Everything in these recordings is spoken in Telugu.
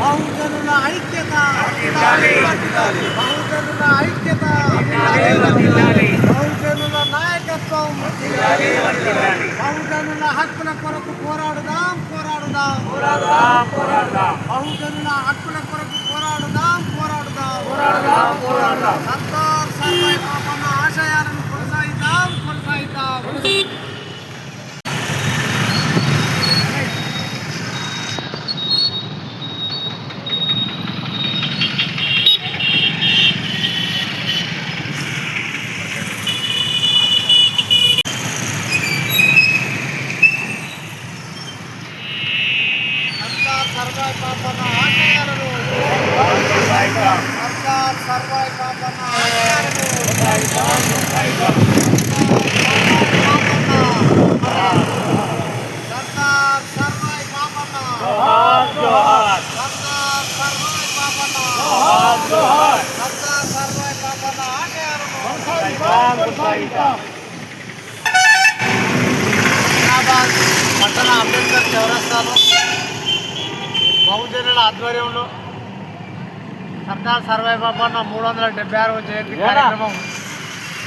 బహుజనుల ఐక్యత, బహుజనుల ఐక్యత, బహుజనుల నాయకత్వం, బహుజనుల హక్కుల కొరకు పోరాడుదాం, పోరాడుదాం, బహుజనుల హక్కుల కొరకు పోరాడుదాం, పోరాడుదాం. సర్దార్ సర్వాయి పాపన్న ఆశయాలను కొనసాగిద్దాం, కొనసాగిద్దాం. సర్వాయి పాపన్న ఆశయాలను, సర్దార్ సర్వాయి పాపన్న ఆశయాలను, సర్దార్ సర్వాయి పాపన్న, సర్దార్ సర్వాయి పాపన్న, సర్దార్ సర్వాయి పాపన్న ఆశయాలను. హైదరాబాద్ పట్టణ అంబేద్కర్ చౌరస్తాలో బహుజనుల ఆధ్వర్యంలో సర్దార్ సర్వాయి పాపన్న 376వ జయంతి కార్యక్రమం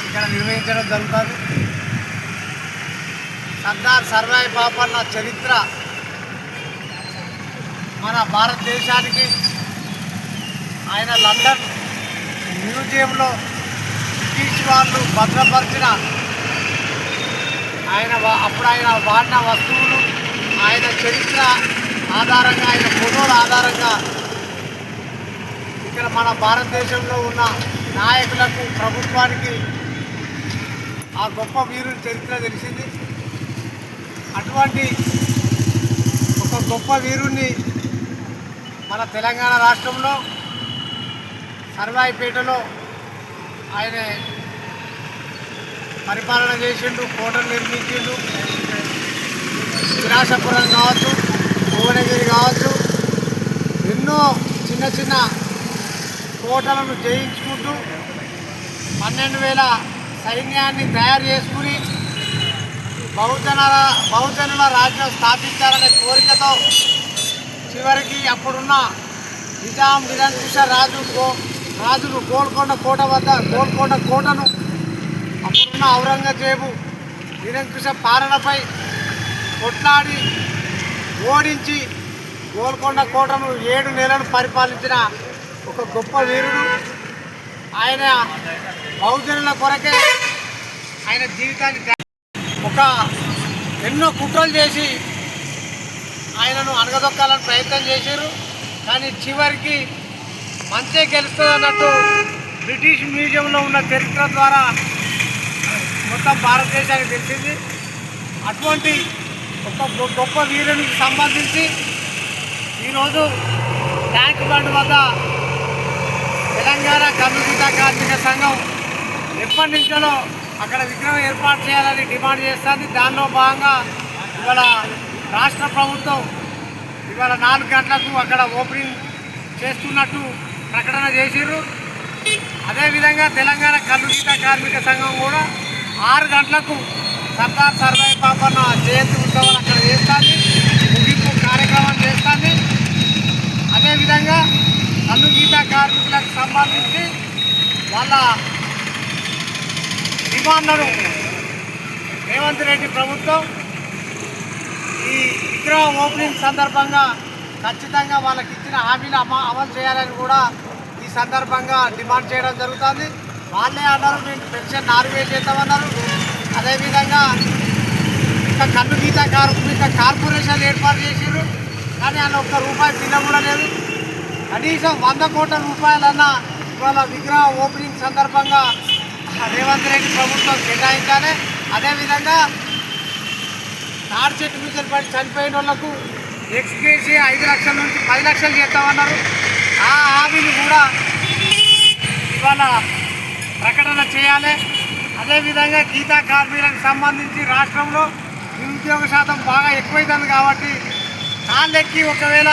ఇక్కడ నిర్వహించడం జరుగుతుంది. సర్దార్ సర్వాయి పాపన్న చరిత్ర మన భారతదేశానికి ఆయన లండన్ మ్యూజియంలో బ్రిటిష్ వాళ్ళు భద్రపరిచిన అప్పుడు ఆయన వాడిన వస్తువులు, ఆయన చరిత్ర ఆధారంగా, ఆయన ఫోటోల ఆధారంగా ఇక్కడ మన భారతదేశంలో ఉన్న నాయకులకు, ప్రభుత్వానికి ఆ గొప్ప వీరుని చరిత్ర తెలిసింది. అటువంటి ఒక గొప్ప వీరుణ్ణి మన తెలంగాణ రాష్ట్రంలో సర్వాయిపేటలో ఆయన పరిపాలన చేసిండు, కోటలు నిర్మించిండు. విలాసపురం కావచ్చు, భువనగిరి కావచ్చు, ఎన్నో చిన్న చిన్న కోటలను జయించుకుంటూ 12,000 సైన్యాన్ని తయారు చేసుకుని బహుజనుల రాజ్యం స్థాపించాలనే కోరికతో చివరికి అప్పుడున్న నిజాం నిరంకుశ రాజులు గోల్కొండ కోటను అప్పుడున్న ఔరంగజేబు నిరంకుశ పాలనపై కొట్లాడి ఓడించి గోల్కొండ కోటను 7 నెలలు పరిపాలించిన ఒక గొప్ప వీరుడు. ఆయన బహుజనుల కొరకే ఆయన జీవితాన్ని ఎన్నో కుట్రలు చేసి ఆయనను అణగదొక్కాలని ప్రయత్నం చేశారు. కానీ చివరికి మంచే గెలుస్తుంది అన్నట్టు బ్రిటిష్ మ్యూజియంలో ఉన్న చరిత్ర ద్వారా మొత్తం భారతదేశానికి తెలిసింది. అటువంటి ఒక గొప్ప వీరునికి సంబంధించి ఈరోజు ట్యాంక్ బండ్ వద్ద తెలంగాణ కమ్యూనిటీ కార్మిక సంఘం ఎప్పటి నుంచో అక్కడ విగ్రహం ఏర్పాటు చేయాలని డిమాండ్ చేస్తుంది. దానిలో భాగంగా ఇవాళ రాష్ట్ర ప్రభుత్వం ఇవాళ 4 గంటలకు అక్కడ ఓపెనింగ్ చేస్తున్నట్టు ప్రకటన చేసిర్రు. అదేవిధంగా తెలంగాణ కమ్యూనిటీ కార్మిక సంఘం కూడా 6 గంటలకు సర్దార్ సర్వాయి పాపన్న జయంతి ఉత్సవాలు అక్కడ చేస్తుంది, ముగింపు కార్యక్రమం చేస్తుంది. అదేవిధంగా కళ్ళు గీత కార్మికులకు సంబంధించి వాళ్ళ డిమాండ్లను రేవంత్ రెడ్డి ప్రభుత్వం ఈ విగ్రహ ఓపెనింగ్ సందర్భంగా ఖచ్చితంగా వాళ్ళకి ఇచ్చిన హామీలు అమలు చేయాలని కూడా ఈ సందర్భంగా డిమాండ్ చేయడం జరుగుతుంది. వాళ్ళే అన్నారు మేము పెన్షన్ 4,000 చేద్దామన్నారు. అదేవిధంగా ఇంకా కళ్ళు గీత కార్మిక కార్పొరేషన్ ఏర్పాటు చేసారు. కానీ అందులో ₹1 బిల్ల కూడా లేదు. కనీసం 100 కోట్ల రూపాయలన్నా ఇవాళ విగ్రహ ఓపెనింగ్ సందర్భంగా రేవంత్ రెడ్డి ప్రభుత్వం కేటాయించాలి. అదేవిధంగా తాడి చెట్టు మీద పడి చనిపోయిన వాళ్లకు ఎక్స్కేసి 5 లక్షల నుంచి 10 లక్షలు చేస్తామన్నారు. ఆ హామీని కూడా ఇవాళ ప్రకటన చేయాలి. అదేవిధంగా గీతా కార్మికులకు సంబంధించి రాష్ట్రంలో నిరుద్యోగ శాతం బాగా ఎక్కువైతుంది కాబట్టి కాళ్ళెక్కి ఒకవేళ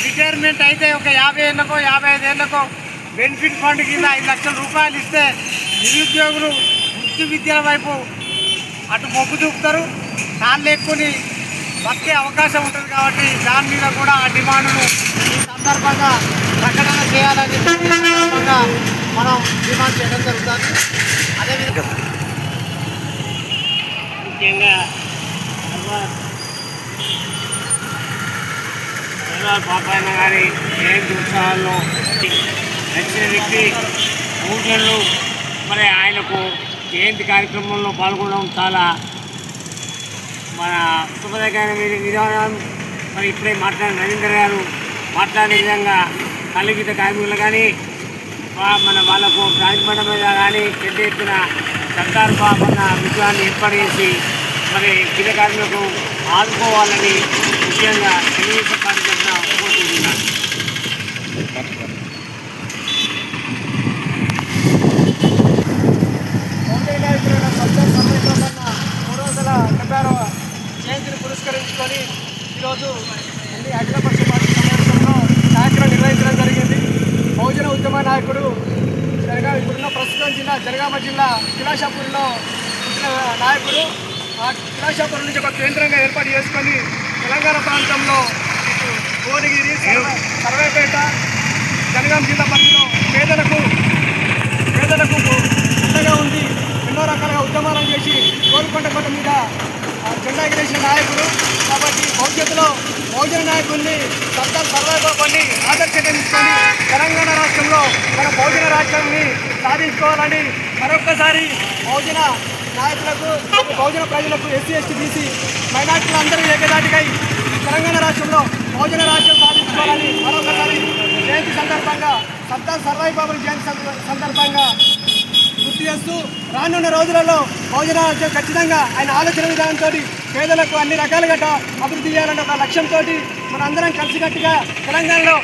రిటైర్మెంట్ అయితే ఒక 50 ఏళ్ళకో 55 ఏళ్ళకో బెనిఫిట్ ఫండ్ కింద 5 లక్షల రూపాయలు ఇస్తే నిరుద్యోగులు వృత్తి విద్యల వైపు అటు మొగ్గు చూపుతారు. కాళ్ళు ఎక్కుని బతికే అవకాశం ఉంటుంది కాబట్టి దాని మీద కూడా ఆ డిమాండ్ను ఈ సందర్భంగా ప్రకటన చేయాలని సందర్భంగా మనం డిమాండ్ చేయడం జరుగుతుంది. అదేవిధంగా ముఖ్యంగా పాపాయన గారి జయంతి ఉత్సవాల్లో నచ్చిన వ్యక్తి పూజలు మరి ఆయనకు జయంతి కార్యక్రమంలో పాల్గొనడం చాలా మన శుభదకరమైన విధానం. మరి ఇప్పుడే మాట్లాడిన రవీంద్ర గారు మాట్లాడే విధంగా కలుగిత కార్మికులు కానీ మన వాళ్ళకు రాజమండ్రి మీద కానీ పెద్ద ఎత్తున సర్దార్ బాబన్న విగ్రహాన్ని ఏర్పాటు చేసి మరి గిత కార్మికులకు ఆదుకోవాలని ముఖ్యంగా తెలుగుదేశం పార్టీ తరఫున కోరుకుంటున్నాను. జయంతిని పురస్కరించుకొని ఈరోజు అన్ని అఖిల పక్ష పార్టీ సమావేశంలో కార్యక్రమం నిర్వహించడం జరిగింది. బహుజన ఉద్యమ నాయకుడు ఇప్పుడున్న ప్రస్తుతం జనగామ జిల్లా కిలాషాపూర్లో పుట్టిన నాయకుడు. ఆ కిలాషాపూర్ నుంచి ఒక కేంద్రంగా ఏర్పాటు చేసుకొని తెలంగాణ ప్రాంతంలో భువనగిరి, సర్వేపేట, జనగామ జిల్లా పరిధిలో పేదలకు అండగా ఉండి ఎన్నో రకాలుగా ఉద్యమాలను చేసి గోల్కొండ కొండ మీద జెండా ఎగిరేసిన నాయకుడు. కాబట్టి భవిష్యత్తులో బహుజన నాయకుడిని సర్దార్ సర్వాయి బాబుని ఆదర్శంగా తీసుకొని తెలంగాణ రాష్ట్రంలో మన బహుజన రాజ్యాన్ని సాధించుకోవాలని మరొక్కసారి బహుజన నాయకులకు, బహుజన ప్రజలకు, ఎస్సీ ఎస్టీ బీసీ మైనార్టీలు అందరూ ఏకదాటికై తెలంగాణ రాష్ట్రంలో బహుజన రాజ్యం సాధించుకోవాలని మరొకసారి జయంతి సందర్భంగా సర్దార్ సర్వాయి బాబు జయంతి సందర్భంగా గుర్తు చేస్తూ రానున్న రోజులలో బహుజన రాజ్యం ఖచ్చితంగా ఆయన ఆలోచన విధానంతో పేదలకు అన్ని రకాలుగా అభివృద్ధి చేయాలన్న ఒక లక్ష్యంతో మనందరం కలిసికట్టుగా తెలంగాణలో